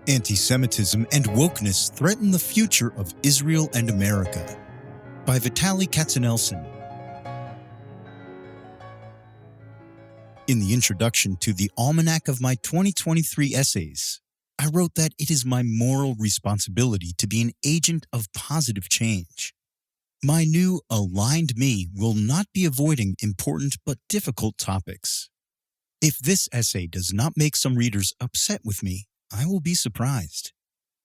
Antisemitism and Wokeness Threaten the Future of Israel and America by Vitaliy Katsenelson. In the introduction to the almanac of my 2023 essays, I wrote that it is my moral responsibility to be an agent of positive change. My new aligned me will not be avoiding important but difficult topics. If this essay does not make some readers upset with me, I will be surprised.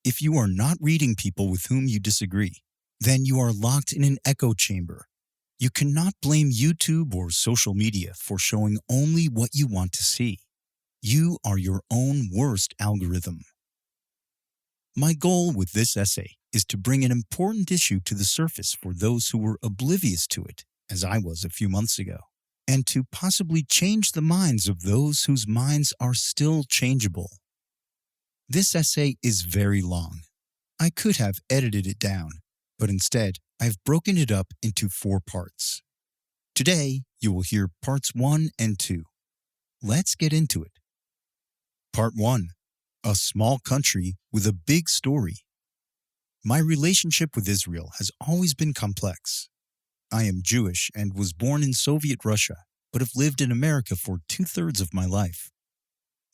If you are not reading people with whom you disagree, then you are locked in an echo chamber. You cannot blame YouTube or social media for showing only what you want to see. You are your own worst algorithm. My goal with this essay is to bring an important issue to the surface for those who were oblivious to it, as I was a few months ago, and to possibly change the minds of those whose minds are still changeable. This essay is very long. I could have edited it down, but instead I've broken it up into 4 parts. Today, you will hear parts 1 and 2. Let's get into it. Part 1. A small country with a big story. My relationship with Israel has always been complex. I am Jewish and was born in Soviet Russia, but have lived in America for 2/3 of my life.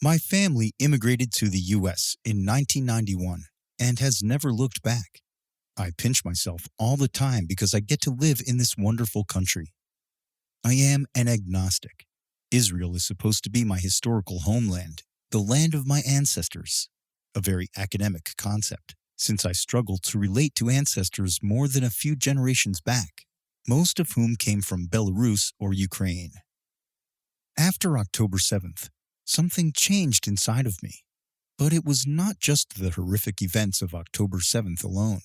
My family immigrated to the U.S. in 1991 and has never looked back. I pinch myself all the time because I get to live in this wonderful country. I am an agnostic. Israel is supposed to be my historical homeland, the land of my ancestors, a very academic concept, since I struggle to relate to ancestors more than a few generations back, most of whom came from Belarus or Ukraine. After October 7th, something changed inside of me. But it was not just the horrific events of October 7th alone.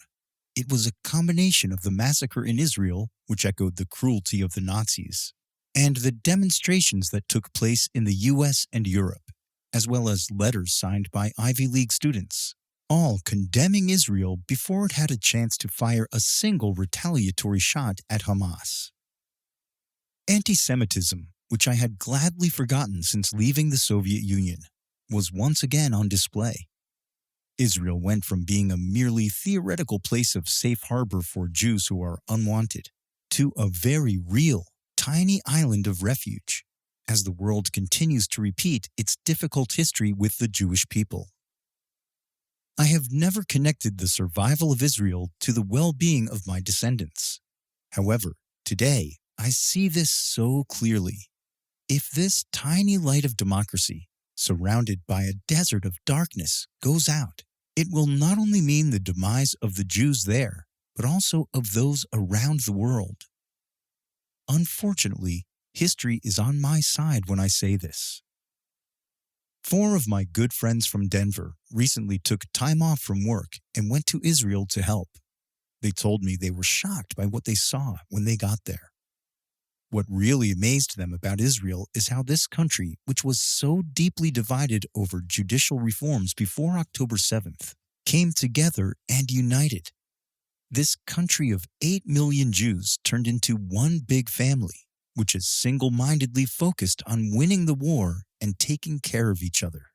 It was a combination of the massacre in Israel, which echoed the cruelty of the Nazis, and the demonstrations that took place in the US and Europe, as well as letters signed by Ivy League students, all condemning Israel before it had a chance to fire a single retaliatory shot at Hamas. Antisemitism, which I had gladly forgotten since leaving the Soviet Union, was once again on display. Israel went from being a merely theoretical place of safe harbor for Jews who are unwanted to a very real, tiny island of refuge, as the world continues to repeat its difficult history with the Jewish people. I have never connected the survival of Israel to the well-being of my descendants. However, today, I see this so clearly. If this tiny light of democracy, surrounded by a desert of darkness, goes out, it will not only mean the demise of the Jews there, but also of those around the world. Unfortunately, history is on my side when I say this. 4 of my good friends from Denver recently took time off from work and went to Israel to help. They told me they were shocked by what they saw when they got there. What really amazed them about Israel is how this country, which was so deeply divided over judicial reforms before October 7th, came together and united. This country of 8 million Jews turned into one big family, which is single-mindedly focused on winning the war and taking care of each other.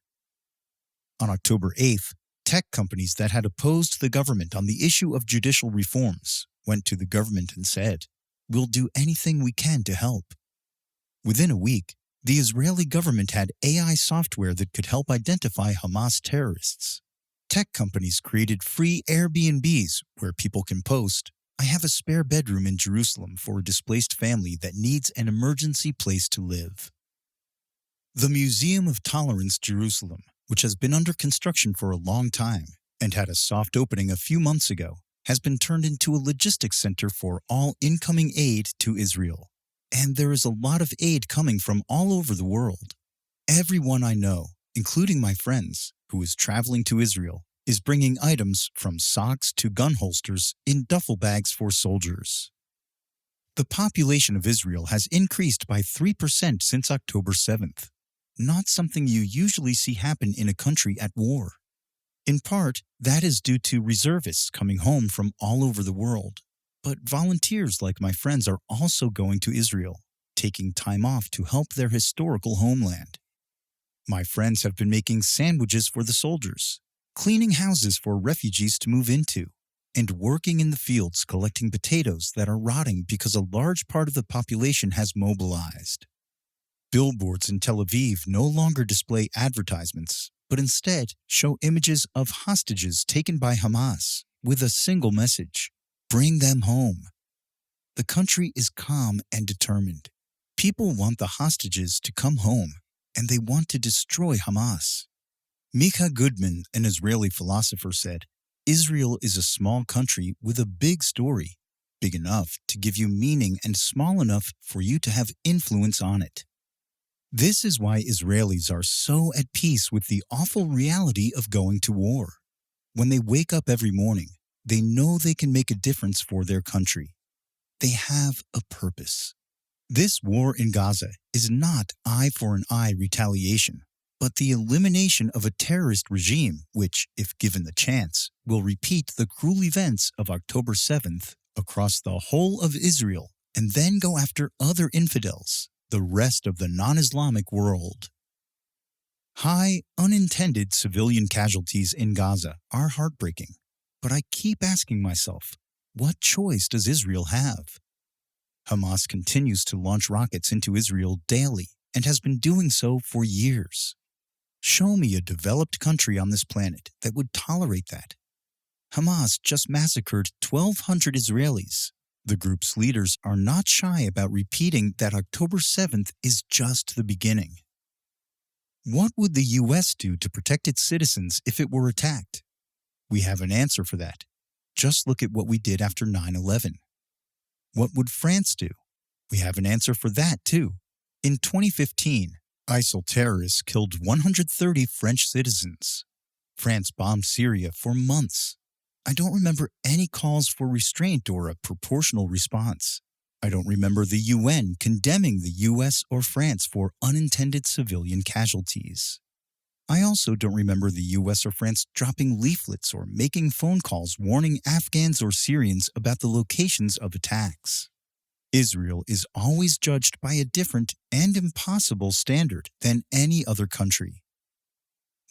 On October 8th, tech companies that had opposed the government on the issue of judicial reforms went to the government and said, "We'll do anything we can to help." Within a week, the Israeli government had AI software that could help identify Hamas terrorists. Tech companies created free Airbnbs where people can post, "I have a spare bedroom in Jerusalem for a displaced family that needs an emergency place to live." The Museum of Tolerance Jerusalem, which has been under construction for a long time and had a soft opening a few months ago, has been turned into a logistics center for all incoming aid to Israel. And there is a lot of aid coming from all over the world. Everyone I know, including my friends, who is traveling to Israel, is bringing items from socks to gun holsters in duffel bags for soldiers. The population of Israel has increased by 3% since October 7th, not something you usually see happen in a country at war. In part, that is due to reservists coming home from all over the world. But volunteers like my friends are also going to Israel, taking time off to help their historical homeland. My friends have been making sandwiches for the soldiers, cleaning houses for refugees to move into, and working in the fields collecting potatoes that are rotting because a large part of the population has mobilized. Billboards in Tel Aviv no longer display advertisements, but instead show images of hostages taken by Hamas with a single message: bring them home. The country is calm and determined. People want the hostages to come home, and they want to destroy Hamas. Mika Goodman, an Israeli philosopher, said, Israel is a small country with a big story, big enough to give you meaning and small enough for you to have influence on it. This is why Israelis are so at peace with the awful reality of going to war. When they wake up every morning, they know they can make a difference for their country. They have a purpose. This war in Gaza is not eye for an eye retaliation, but the elimination of a terrorist regime which, if given the chance, will repeat the cruel events of October 7th across the whole of Israel and then go after other infidels, the rest of the non-Islamic world. High, unintended civilian casualties in Gaza are heartbreaking, but I keep asking myself, what choice does Israel have? Hamas continues to launch rockets into Israel daily and has been doing so for years. Show me a developed country on this planet that would tolerate that. Hamas just massacred 1,200 Israelis. The group's leaders are not shy about repeating that October 7th is just the beginning. What would the U.S. do to protect its citizens if it were attacked? We have an answer for that. Just look at what we did after 9/11. What would France do? We have an answer for that, too. In 2015, ISIL terrorists killed 130 French citizens. France bombed Syria for months. I don't remember any calls for restraint or a proportional response. I don't remember the UN condemning the US or France for unintended civilian casualties. I also don't remember the US or France dropping leaflets or making phone calls warning Afghans or Syrians about the locations of attacks. Israel is always judged by a different and impossible standard than any other country.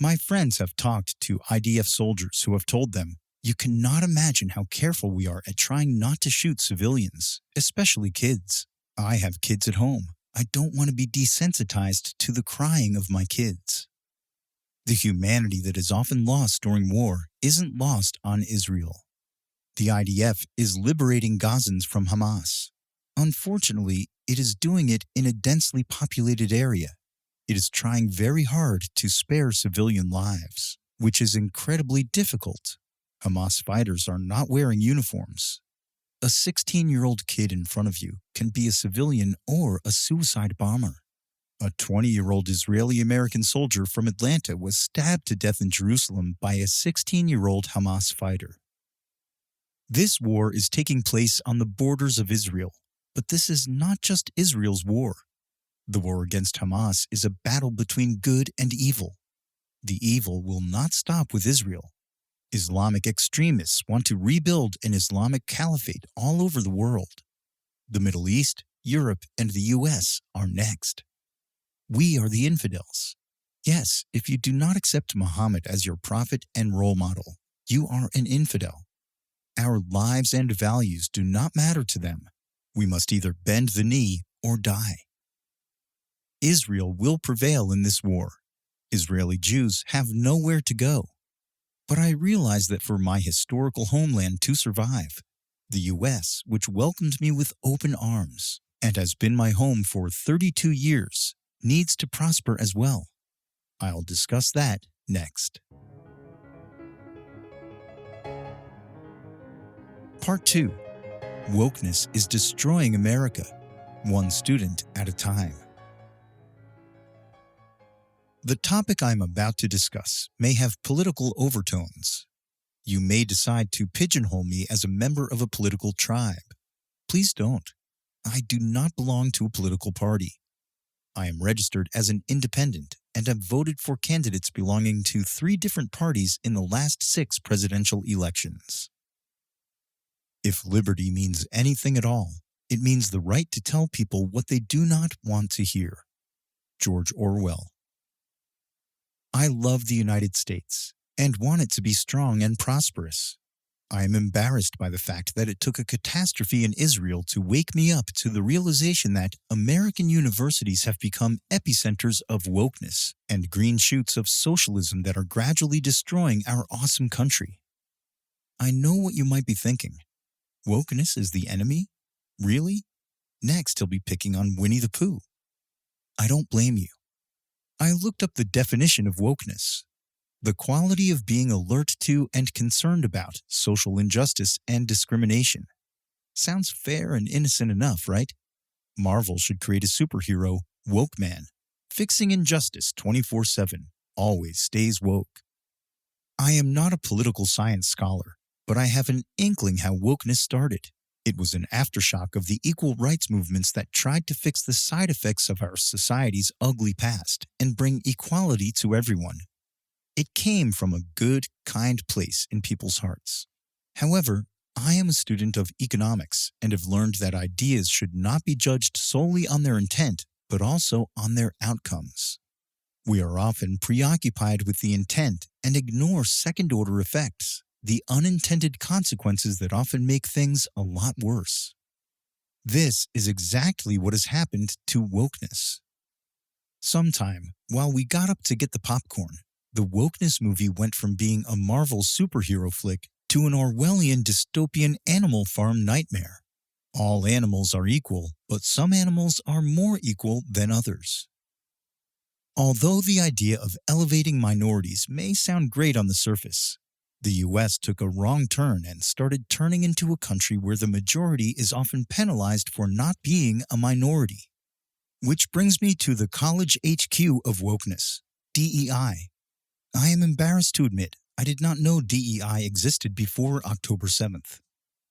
My friends have talked to IDF soldiers who have told them, you cannot imagine how careful we are at trying not to shoot civilians, especially kids. I have kids at home. I don't want to be desensitized to the crying of my kids. The humanity that is often lost during war isn't lost on Israel. The IDF is liberating Gazans from Hamas. Unfortunately, it is doing it in a densely populated area. It is trying very hard to spare civilian lives, which is incredibly difficult. Hamas fighters are not wearing uniforms. A 16-year-old kid in front of you can be a civilian or a suicide bomber. A 20-year-old Israeli-American soldier from Atlanta was stabbed to death in Jerusalem by a 16-year-old Hamas fighter. This war is taking place on the borders of Israel, but this is not just Israel's war. The war against Hamas is a battle between good and evil. The evil will not stop with Israel. Islamic extremists want to rebuild an Islamic caliphate all over the world. The Middle East, Europe, and the U.S. are next. We are the infidels. Yes, if you do not accept Muhammad as your prophet and role model, you are an infidel. Our lives and values do not matter to them. We must either bend the knee or die. Israel will prevail in this war. Israeli Jews have nowhere to go. But I realize that for my historical homeland to survive, the U.S., which welcomed me with open arms and has been my home for 32 years, needs to prosper as well. I'll discuss that next. Part 2. Wokeness is destroying America, one student at a time. The topic I'm about to discuss may have political overtones. You may decide to pigeonhole me as a member of a political tribe. Please don't. I do not belong to a political party. I am registered as an independent and have voted for candidates belonging to 3 different parties in the last 6 presidential elections. If liberty means anything at all, it means the right to tell people what they do not want to hear. George Orwell. I love the United States. and want it to be strong and prosperous. I am embarrassed by the fact that it took a catastrophe in Israel to wake me up to the realization that American universities have become epicenters of wokeness and green shoots of socialism that are gradually destroying our awesome country. I know what you might be thinking. Wokeness is the enemy? Really? Next, he'll be picking on Winnie the Pooh. I don't blame you. I looked up the definition of wokeness: the quality of being alert to and concerned about social injustice and discrimination. Sounds fair and innocent enough, right? Marvel should create a superhero, Woke Man, fixing injustice 24/7, always stays woke. I am not a political science scholar, but I have an inkling how wokeness started. It was an aftershock of the equal rights movements that tried to fix the side effects of our society's ugly past and bring equality to everyone. It came from a good, kind place in people's hearts. However, I am a student of economics and have learned that ideas should not be judged solely on their intent, but also on their outcomes. We are often preoccupied with the intent and ignore second-order effects, the unintended consequences that often make things a lot worse. This is exactly what has happened to wokeness. Sometime, while we got up to get the popcorn, the Wokeness movie went from being a Marvel superhero flick to an Orwellian dystopian animal farm nightmare. All animals are equal, but some animals are more equal than others. Although the idea of elevating minorities may sound great on the surface, the U.S. took a wrong turn and started turning into a country where the majority is often penalized for not being a minority. Which brings me to the college HQ of wokeness, DEI. I am embarrassed to admit I did not know DEI existed before October 7th.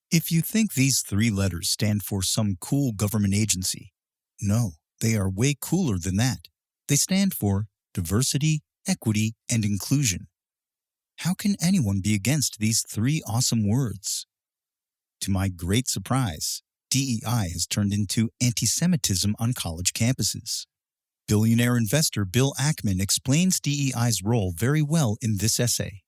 If you think these 3 letters stand for some cool government agency, no, they are way cooler than that. They stand for diversity, equity, and inclusion. How can anyone be against these 3 awesome words? To my great surprise, DEI has turned into antisemitism on college campuses. Billionaire investor Bill Ackman explains DEI's role very well in this essay.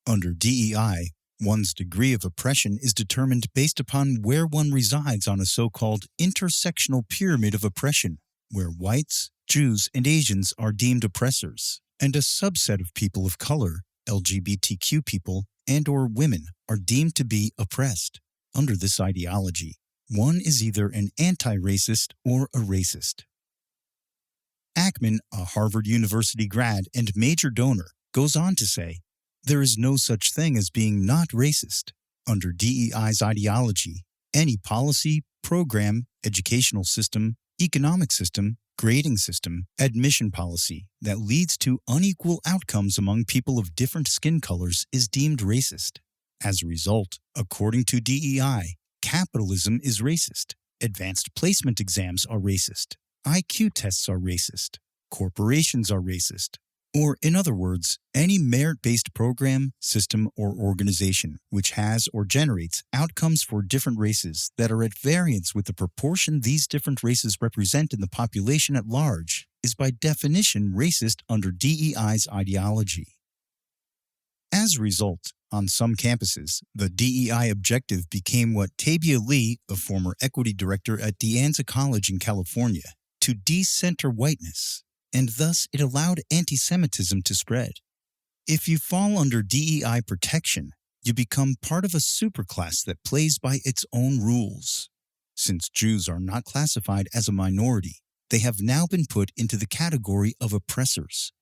Under DEI, one's degree of oppression is determined based upon where one resides on a so-called intersectional pyramid of oppression, where whites, Jews, and Asians are deemed oppressors, and a subset of people of color, LGBTQ people, and/or women are deemed to be oppressed. Under this ideology, one is either an anti-racist or a racist. Ackman, a Harvard University grad and major donor, goes on to say, there is no such thing as being not racist. Under DEI's ideology, any policy, program, educational system, economic system, grading system, admission policy that leads to unequal outcomes among people of different skin colors is deemed racist. As a result, according to DEI, capitalism is racist, advanced placement exams are racist, IQ tests are racist, corporations are racist, or in other words, any merit-based program, system, or organization which has or generates outcomes for different races that are at variance with the proportion these different races represent in the population at large is by definition racist under DEI's ideology. As a result, on some campuses, the DEI objective became what Tabia Lee, a former equity director at De Anza College in California, to decenter whiteness, and thus it allowed anti-Semitism to spread. If you fall under DEI protection, you become part of a superclass that plays by its own rules. Since Jews are not classified as a minority, they have now been put into the category of oppressors.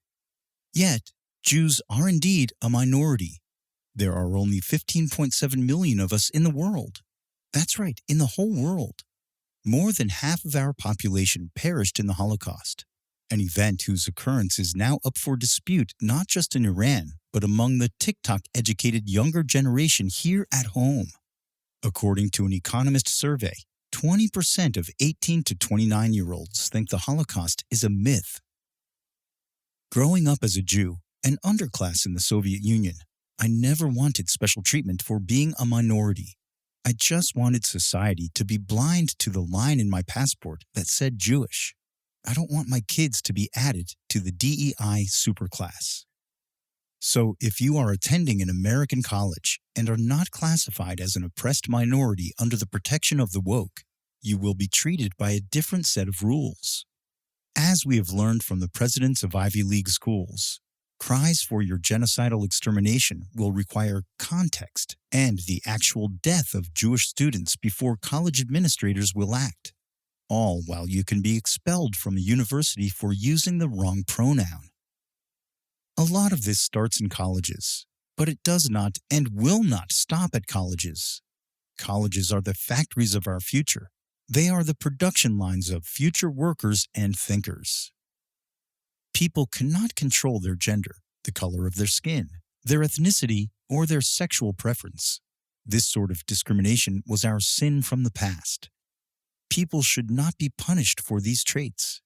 Yet, Jews are indeed a minority. There are only 15.7 million of us in the world. That's right, in the whole world. More than half of our population perished in the Holocaust, an event whose occurrence is now up for dispute not just in Iran, but among the TikTok-educated younger generation here at home. According to an Economist survey, 20% of 18 to 29-year-olds think the Holocaust is a myth. Growing up as a Jew, an underclass in the Soviet Union, I never wanted special treatment for being a minority. I just wanted society to be blind to the line in my passport that said Jewish. I don't want my kids to be added to the DEI superclass. So, if you are attending an American college and are not classified as an oppressed minority under the protection of the woke, you will be treated by a different set of rules. As we have learned from the presidents of Ivy League schools, cries for your genocidal extermination will require context and the actual death of Jewish students before college administrators will act, all while you can be expelled from a university for using the wrong pronoun. A lot of this starts in colleges, but it does not and will not stop at colleges. Colleges are the factories of our future. They are the production lines of future workers and thinkers. People cannot control their gender, the color of their skin, their ethnicity, or their sexual preference. This sort of discrimination was our sin from the past. People should not be punished for these traits.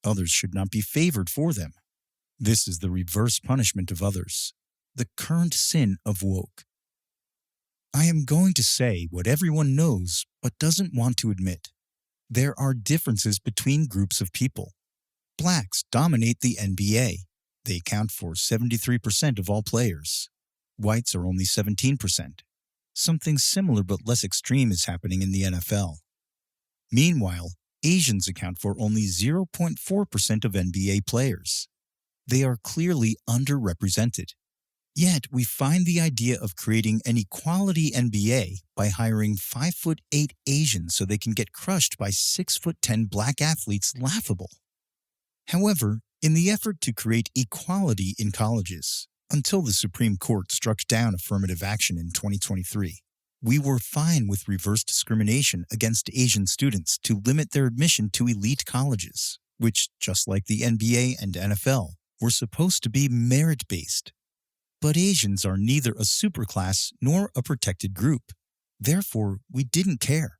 Others should not be favored for them. This is the reverse punishment of others, the current sin of woke. I am going to say what everyone knows but doesn't want to admit. There are differences between groups of people. Blacks dominate the NBA. They account for 73% of all players. Whites are only 17%. Something similar but less extreme is happening in the NFL. Meanwhile, Asians account for only 0.4% of NBA players. They are clearly underrepresented. Yet, we find the idea of creating an equality NBA by hiring 5'8" Asians so they can get crushed by 6'10" black athletes laughable. However, in the effort to create equality in colleges, until the Supreme Court struck down affirmative action in 2023, we were fine with reverse discrimination against Asian students to limit their admission to elite colleges, which, just like the NBA and NFL, were supposed to be merit-based. But Asians are neither a superclass nor a protected group. Therefore, we didn't care.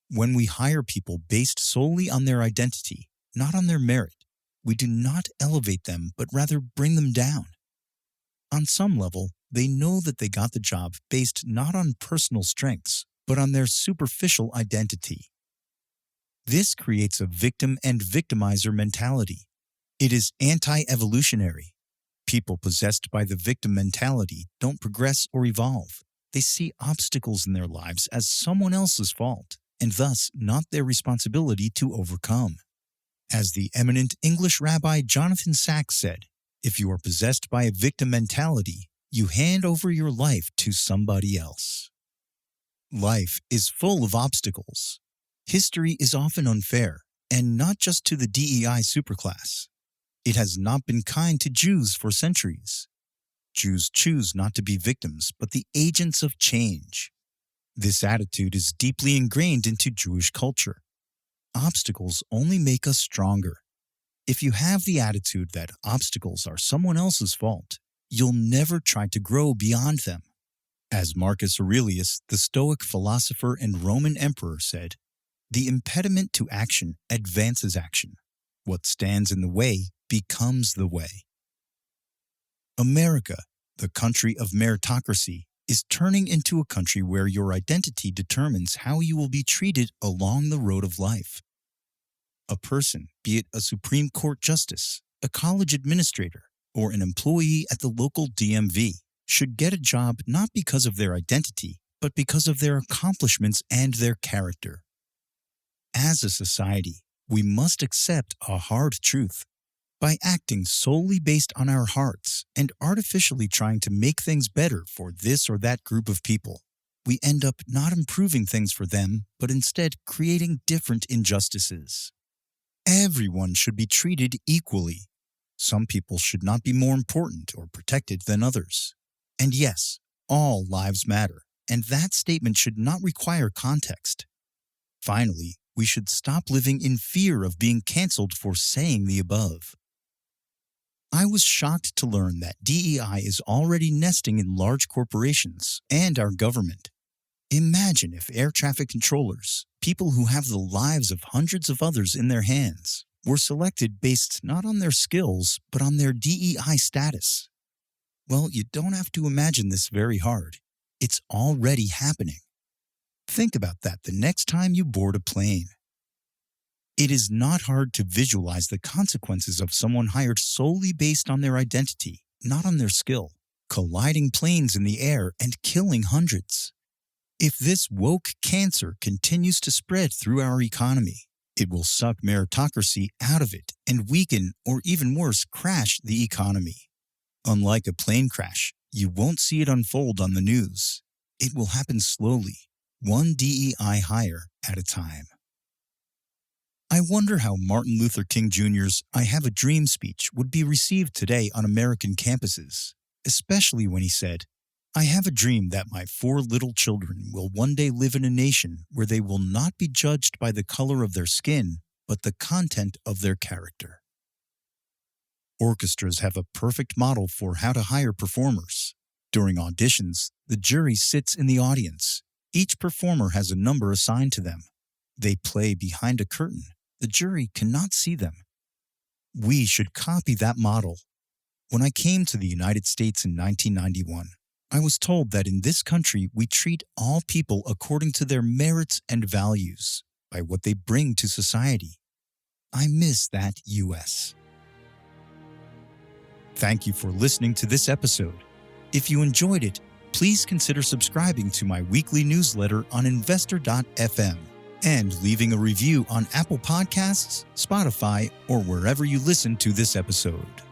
When we hire people based solely on their identity, not on their merit, we do not elevate them, but rather bring them down. On some level, they know that they got the job based not on personal strengths, but on their superficial identity. This creates a victim and victimizer mentality. It is anti-evolutionary. People possessed by the victim mentality don't progress or evolve. They see obstacles in their lives as someone else's fault, and thus not their responsibility to overcome. As the eminent English rabbi Jonathan Sacks said, if you are possessed by a victim mentality, you hand over your life to somebody else. Life is full of obstacles. History is often unfair, and not just to the DEI superclass. It has not been kind to Jews for centuries. Jews choose not to be victims, but the agents of change. This attitude is deeply ingrained into Jewish culture. Obstacles only make us stronger. If you have the attitude that obstacles are someone else's fault, you'll never try to grow beyond them. As Marcus Aurelius, the Stoic philosopher and Roman emperor, said, "The impediment to action advances action. What stands in the way becomes the way." America, the country of meritocracy, is turning into a country where your identity determines how you will be treated along the road of life. A person, be it a Supreme Court justice, a college administrator, or an employee at the local DMV, should get a job not because of their identity, but because of their accomplishments and their character. As a society, we must accept a hard truth. By acting solely based on our hearts and artificially trying to make things better for this or that group of people, we end up not improving things for them, but instead creating different injustices. Everyone should be treated equally. Some people should not be more important or protected than others. And yes, all lives matter, and that statement should not require context. Finally, we should stop living in fear of being canceled for saying the above. I was shocked to learn that DEI is already nesting in large corporations and our government. Imagine if air traffic controllers, people who have the lives of hundreds of others in their hands, were selected based not on their skills, but on their DEI status. Well, you don't have to imagine this very hard. It's already happening. Think about that the next time you board a plane. It is not hard to visualize the consequences of someone hired solely based on their identity, not on their skill, colliding planes in the air and killing hundreds. If this woke cancer continues to spread through our economy, it will suck meritocracy out of it and weaken, or even worse, crash the economy. Unlike a plane crash, you won't see it unfold on the news. It will happen slowly, one DEI hire at a time. I wonder how Martin Luther King Jr.'s "I Have a Dream" speech would be received today on American campuses, especially when he said, "I have a dream that my 4 little children will one day live in a nation where they will not be judged by the color of their skin, but the content of their character." Orchestras have a perfect model for how to hire performers. During auditions, the jury sits in the audience. Each performer has a number assigned to them. They play behind a curtain. The jury cannot see them. We should copy that model. When I came to the United States in 1991, I was told that in this country we treat all people according to their merits and values, by what they bring to society. I miss that U.S. Thank you for listening to this episode. If you enjoyed it, please consider subscribing to my weekly newsletter on investor.fm and leaving a review on Apple Podcasts, Spotify, or wherever you listen to this episode.